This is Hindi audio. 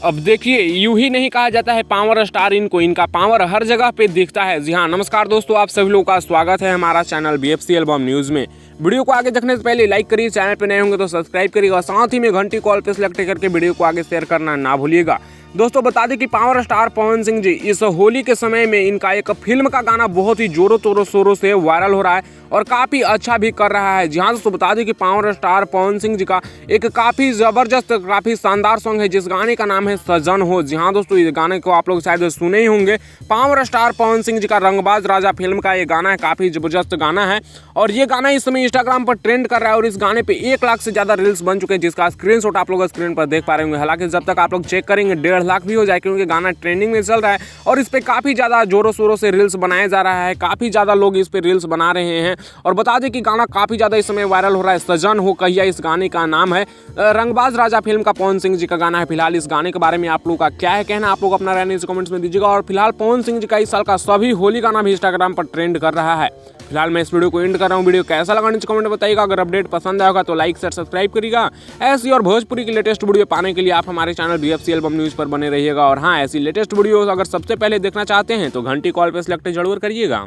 अब देखिए, यूं ही नहीं कहा जाता है पावर स्टार इनको, इनका पावर हर जगह पे दिखता है। जी हाँ, नमस्कार दोस्तों, आप सभी लोगों का स्वागत है हमारा चैनल BFC एल्बम न्यूज़ में। वीडियो को आगे देखने से पहले लाइक करिए, चैनल पे नए होंगे तो सब्सक्राइब करिएगा, साथ ही में घंटी कॉल पे सिलेक्ट करके वीडियो को आगे शेयर करना ना भूलिएगा। दोस्तों बता दें कि पावर स्टार पवन सिंह जी इस होली के समय में इनका एक फिल्म का गाना बहुत ही जोरों तोरों शोरों से वायरल हो रहा है और काफ़ी अच्छा भी कर रहा है। जी हाँ दोस्तों, बता दें कि पावर स्टार पवन सिंह जी का एक काफ़ी ज़बरदस्त, काफ़ी शानदार सॉन्ग है जिस गाने का नाम है सजन हो। जी हाँ दोस्तों, इस गाने को आप लोग शायद सुने ही होंगे। पावर स्टार पवन सिंह जी का रंगबाज राजा फिल्म का ये गाना है, काफ़ी ज़बरदस्त गाना है और ये गाना इस समय इंस्टाग्राम पर ट्रेंड कर रहा है और इस गाने पे 1 लाख से ज़्यादा रील्स बन चुके हैं, जिसका स्क्रीनशॉट आप लोग स्क्रीन पर देख पा रहे होंगे। हालांकि जब तक आप लोग चेक करेंगे 1.5 लाख भी हो जाए, क्योंकि गाना ट्रेंडिंग में चल रहा है और इस पर काफ़ी ज़्यादा जोरों शोरों से रील्स बनाया जा रहा है, काफ़ी ज़्यादा लोग इस पर रील्स बना रहे हैं। और बता दें कि गाना काफ़ी ज़्यादा इस समय वायरल हो रहा है। सजन हो कहिया इस गाने का नाम है, रंगबाज राजा फिल्म का पवन सिंह जी का गाना है। फिलहाल इस गाने के बारे में आप लोगों का क्या है कहना, आप लोग अपना रहने इस कमेंट्स में दीजिएगा। और फिलहाल पवन सिंह जी का इस साल का सभी होली गाना भी इंस्टाग्राम पर ट्रेंड कर रहा है। फिलहाल मैं इस वीडियो को एंड कर रहा हूँ। वीडियो कैसा लगा नीचे कमेंट में बताइएगा। अगर अपडेट पसंद आएगा तो लाइक शेयर सब्सक्राइब करिएगा। ऐसी और भोजपुरी की लेटेस्ट वीडियो पाने के लिए आप हमारे चैनल BFC एल्बम न्यूज़ पर बने रहिएगा। और हाँ, ऐसी लेटेस्ट वीडियो अगर सबसे पहले देखना चाहते हैं तो घंटी कॉल पर सिलेक्ट जरूर करिएगा।